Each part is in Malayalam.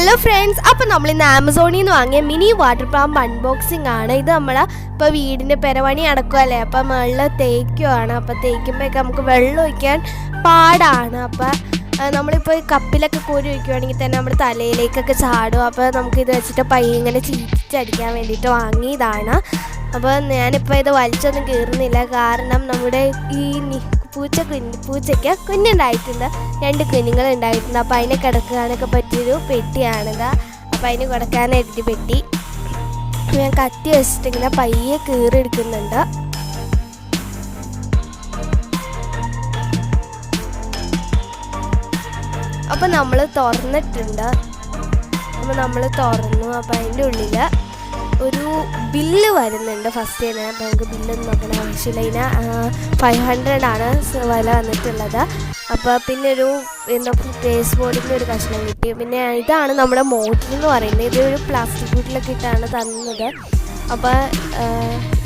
ഹലോ ഫ്രണ്ട്സ്, അപ്പോൾ നമ്മൾ ഇന്ന് ആമസോണിൽ നിന്ന് വാങ്ങിയ മിനി വാട്ടർ പമ്പ് അൺബോക്സിംഗ് ആണ്. ഇത് നമ്മൾ ഇപ്പോൾ വീടിൻ്റെ പെരവണി അടക്കുമല്ലേ, അപ്പോൾ മുകളിൽ തേക്കുവാണ്. അപ്പോൾ തേക്കുമ്പോഴൊക്കെ നമുക്ക് വെള്ളം ഒഴിക്കാൻ പാടാണ്. അപ്പോൾ നമ്മളിപ്പോൾ കപ്പിലൊക്കെ കോരി ഒഴിക്കുകയാണെങ്കിൽ തന്നെ നമ്മുടെ തലയിലേക്കൊക്കെ ചാടും. അപ്പോൾ നമുക്കിത് വെച്ചിട്ട് ഇങ്ങനെ ചീറ്റിച്ചടിക്കാൻ വേണ്ടിയിട്ട് വാങ്ങിയതാണ്. അപ്പോൾ ഞാനിപ്പോൾ ഇത് വലിച്ചൊന്നും കീറുന്നില്ല, കാരണം നമ്മുടെ ഈ പൂച്ചയ്ക്ക് കുഞ്ഞുണ്ടായിട്ടുണ്ട്, 2 കുഞ്ഞുങ്ങൾ ഉണ്ടായിട്ടുണ്ട്. അപ്പോൾ അതിനെ കിടക്കാനൊക്കെ പറ്റിയൊരു പെട്ടിയാണിത്. അപ്പോൾ അതിന് കിടക്കാനായിട്ട് പെട്ടി ഞാൻ കത്തി വെച്ചിട്ട് ഇങ്ങനെ പയ്യെ കീറിയെടുക്കുന്നുണ്ട്. അപ്പോൾ നമ്മൾ തുറന്നിട്ടുണ്ട്. അപ്പോൾ നമ്മൾ തുറന്നു. അപ്പോൾ അതിൻ്റെ ഉള്ളിൽ ഒരു ബില്ല് വരുന്നുണ്ട്. ഫസ്റ്റ് തന്നെ അപ്പോൾ നമുക്ക് ബില്ലൊന്നും നോക്കണ ആവശ്യമില്ല. ഇതിന് 500 ആണ് വില വന്നിട്ടുള്ളത്. അപ്പോൾ പിന്നെ ഒരു പേസ്റ്റ് ബോർഡിൻ്റെ ഒരു കഷ്ണം കിട്ടി. പിന്നെ ഇതാണ് നമ്മുടെ മോട്ടർ എന്ന് പറയുന്നത്. ഇതൊരു പ്ലാസ്റ്റിക് ബോട്ടിലൊക്കെ ഇട്ടാണ് തന്നത്. അപ്പോൾ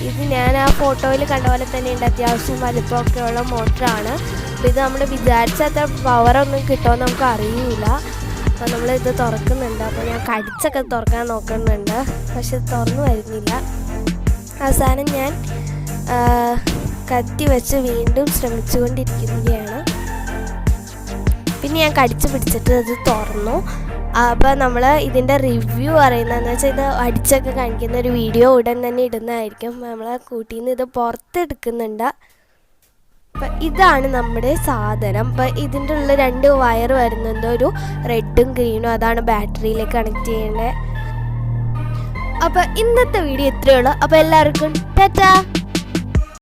ഇത് ഞാൻ ആ ഫോട്ടോയിൽ കണ്ട പോലെ തന്നെ ഉണ്ട്, അത്യാവശ്യം വലിപ്പമൊക്കെ ഉള്ള മോട്ടറാണ്. അപ്പോൾ ഇത് നമ്മൾ വിചാരിച്ച അത്ര പവറൊന്നും കിട്ടുമെന്ന് നമുക്ക് അറിയില്ല. അപ്പോൾ നമ്മളിത് തുറക്കുന്നുണ്ട്. അപ്പോൾ ഞാൻ കടിച്ചൊക്കെ തുറക്കാൻ നോക്കുന്നുണ്ട്, പക്ഷെ തുറന്നു വരുന്നില്ല. അവസാനം ഞാൻ കത്തി വെച്ച് വീണ്ടും ശ്രമിച്ചുകൊണ്ടിരിക്കുകയാണ്. പിന്നെ ഞാൻ കടിച്ച് പിടിച്ചിട്ട് അത് തുറന്നു. അപ്പോൾ നമ്മൾ ഇതിൻ്റെ റിവ്യൂ പറയുന്നതെന്ന് വെച്ചാൽ ഇത് അടിച്ചൊക്കെ കാണിക്കുന്ന ഒരു വീഡിയോ ഉടൻ തന്നെ ഇടുന്നതായിരിക്കും. നമ്മൾ കൂട്ടിയിൽ നിന്ന് ഇത് പുറത്തെടുക്കുന്നുണ്ട്. അപ്പം ഇതാണ് നമ്മുടെ സാധനം. അപ്പം ഇതിൻ്റെ ഉള്ളിൽ 2 വയർ വരുന്നുണ്ട്, ഒരു റെഡും ഗ്രീനും. അതാണ് ബാറ്ററിയിലേക്ക് കണക്ട് ചെയ്യേണ്ടത്. അപ്പം ഇന്നത്തെ വീഡിയോ ഇത്രയേ ഉള്ളൂ. അപ്പോൾ എല്ലാവർക്കും ടാറ്റാ.